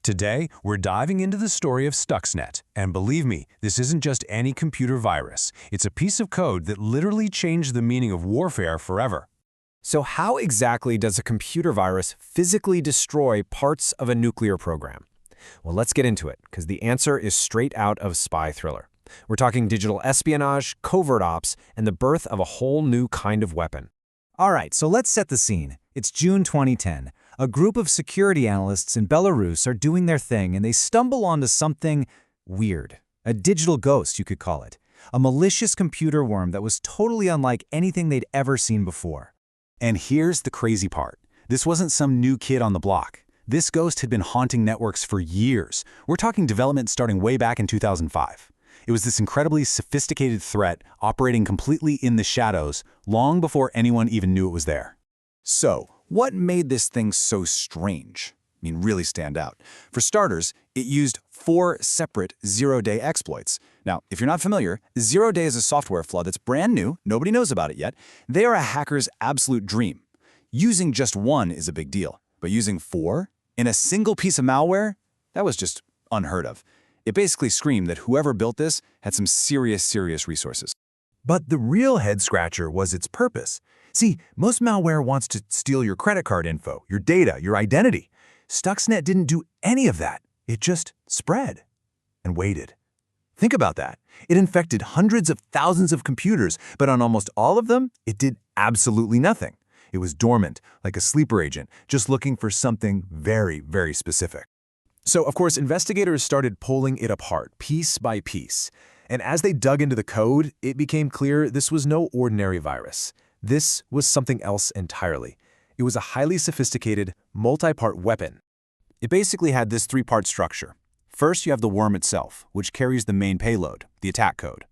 Today, we're diving into the story of Stuxnet, and believe me, this isn't just any computer virus. It's a piece of code that literally changed the meaning of warfare forever. So how exactly does a computer virus physically destroy parts of a nuclear program? Well, let's get into it, because the answer is straight out of spy thriller. We're talking digital espionage, covert ops, and the birth of a whole new kind of weapon. All right, so let's set the scene. It's June 2010. A group of security analysts in Belarus are doing their thing, and they stumble onto something weird. A digital ghost, you could call it. A malicious computer worm that was totally unlike anything they'd ever seen before. And here's the crazy part. This wasn't some new kid on the block. This ghost had been haunting networks for years. We're talking development starting way back in 2005. It was this incredibly sophisticated threat operating completely in the shadows long before anyone even knew it was there. So, what made this thing so strange? Really stand out. For starters, it used 4 separate zero-day exploits. Now, if you're not familiar, zero-day is a software flaw that's brand new, nobody knows about it yet. They are a hacker's absolute dream. Using just one is a big deal, but using 4 in a single piece of malware, that was just unheard of. It basically screamed that whoever built this had some serious resources. But the real head-scratcher was its purpose. See, most malware wants to steal your credit card info, your data, your identity. Stuxnet didn't do any of that. It just spread and waited. Think about that. It infected hundreds of thousands of computers, but on almost all of them, it did absolutely nothing. It was dormant, like a sleeper agent, just looking for something very specific. So, of course, investigators started pulling it apart, piece by piece. And as they dug into the code, it became clear this was no ordinary virus. This was something else entirely. It was a highly sophisticated, multi-part weapon. It basically had this 3-part structure. First, you have the worm itself, which carries the main payload, the attack code.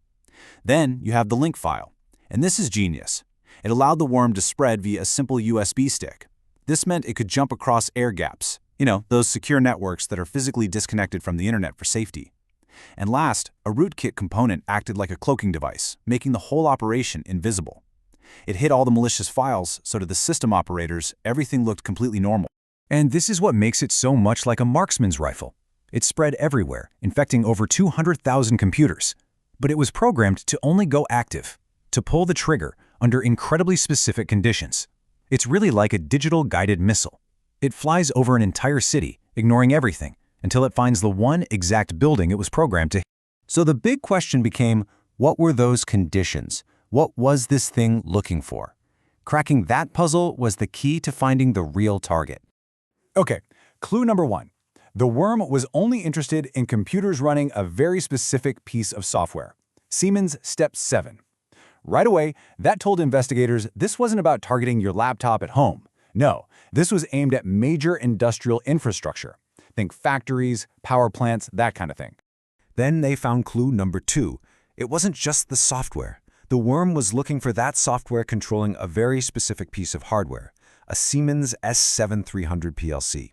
Then, you have the link file. And this is genius. It allowed the worm to spread via a simple USB stick. This meant it could jump across air gaps. Those secure networks that are physically disconnected from the internet for safety. And last, a rootkit component acted like a cloaking device, making the whole operation invisible. It hid all the malicious files, so to the system operators, everything looked completely normal. And this is what makes it so much like a marksman's rifle. It spread everywhere, infecting over 200,000 computers. But it was programmed to only go active, to pull the trigger under incredibly specific conditions. It's really like a digital guided missile. It flies over an entire city, ignoring everything, until it finds the one exact building it was programmed to hit. So the big question became, what were those conditions? What was this thing looking for? Cracking that puzzle was the key to finding the real target. Okay, clue number 1. The worm was only interested in computers running a very specific piece of software. Siemens Step 7. Right away, that told investigators this wasn't about targeting your laptop at home. No, this was aimed at major industrial infrastructure. Think factories, power plants, that kind of thing. Then they found clue number 2. It wasn't just the software. The worm was looking for that software controlling a very specific piece of hardware, a Siemens S7300 PLC.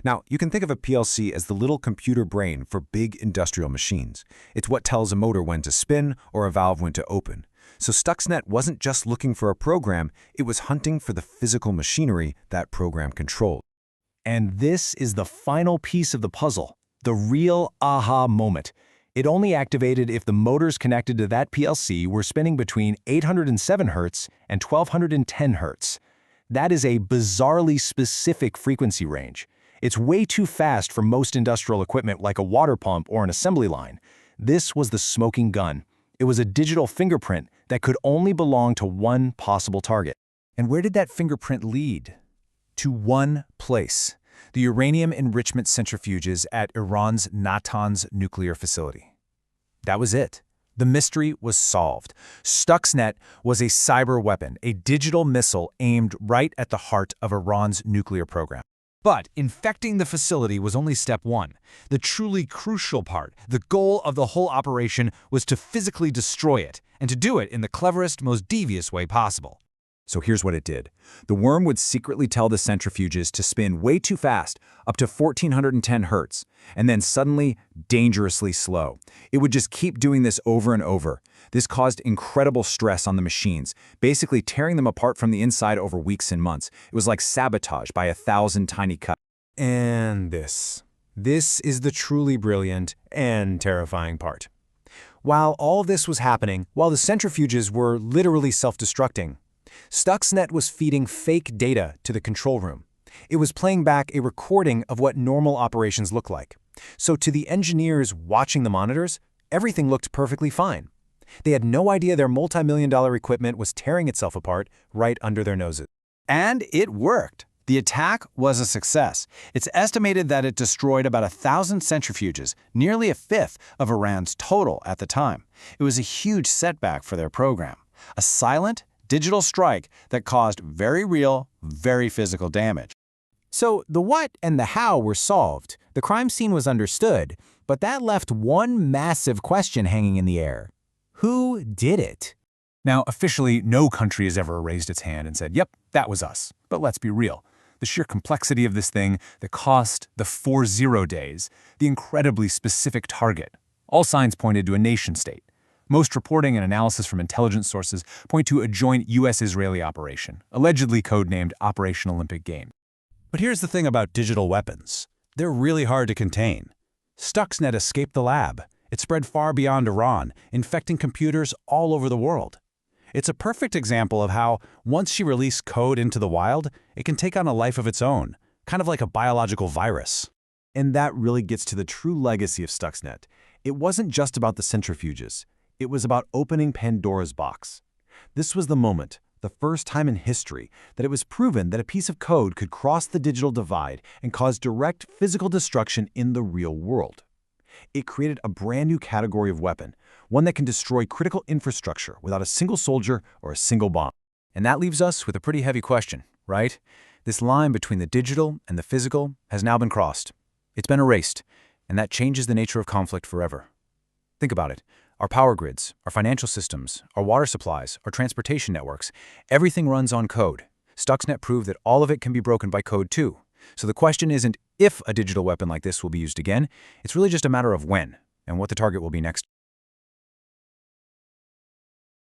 Now, you can think of a PLC as the little computer brain for big industrial machines. It's what tells a motor when to spin or a valve when to open. So Stuxnet wasn't just looking for a program, it was hunting for the physical machinery that program controlled. And this is the final piece of the puzzle, the real aha moment. It only activated if the motors connected to that PLC were spinning between 807 Hz and 1210 Hz. That is a bizarrely specific frequency range. It's way too fast for most industrial equipment like a water pump or an assembly line. This was the smoking gun. It was a digital fingerprint that could only belong to one possible target. And where did that fingerprint lead? To one place: the uranium enrichment centrifuges at Iran's Natanz nuclear facility. That was it. The mystery was solved. Stuxnet was a cyber weapon, a digital missile aimed right at the heart of Iran's nuclear program. But infecting the facility was only step 1. The truly crucial part, the goal of the whole operation, was to physically destroy it, and to do it in the cleverest, most devious way possible. So here's what it did. The worm would secretly tell the centrifuges to spin way too fast, up to 1410 Hz, and then suddenly dangerously slow. It would just keep doing this over and over. This caused incredible stress on the machines, basically tearing them apart from the inside over weeks and months. It was like sabotage by 1,000 tiny cuts. And this. This is the truly brilliant and terrifying part. While all this was happening, while the centrifuges were literally self-destructing, Stuxnet was feeding fake data to the control room. It was playing back a recording of what normal operations look like. So to the engineers watching the monitors, everything looked perfectly fine. They had no idea their multi-million-dollar equipment was tearing itself apart right under their noses. And it worked. The attack was a success. It's estimated that it destroyed about 1,000 centrifuges, nearly a fifth of Iran's total at the time. It was a huge setback for their program. A silent, digital strike that caused very real, very physical damage. So the what and the how were solved, the crime scene was understood, but that left one massive question hanging in the air. Who did it? Now, officially, no country has ever raised its hand and said, yep, that was us. But let's be real. The sheer complexity of this thing, the cost, the 40 days, the incredibly specific target. All signs pointed to a nation-state. Most reporting and analysis from intelligence sources point to a joint U.S.-Israeli operation, allegedly codenamed Operation Olympic Games. But here's the thing about digital weapons. They're really hard to contain. Stuxnet escaped the lab. It spread far beyond Iran, infecting computers all over the world. It's a perfect example of how, once you release code into the wild, it can take on a life of its own, kind of like a biological virus. And that really gets to the true legacy of Stuxnet. It wasn't just about the centrifuges. It was about opening Pandora's box. This was the moment, the first time in history, that it was proven that a piece of code could cross the digital divide and cause direct physical destruction in the real world. It created a brand new category of weapon, one that can destroy critical infrastructure without a single soldier or a single bomb. And that leaves us with a pretty heavy question, right? This line between the digital and the physical has now been crossed. It's been erased, and that changes the nature of conflict forever. Think about it. Our power grids, our financial systems, our water supplies, our transportation networks, everything runs on code. Stuxnet proved that all of it can be broken by code too. So the question isn't if a digital weapon like this will be used again, it's really just a matter of when and what the target will be next.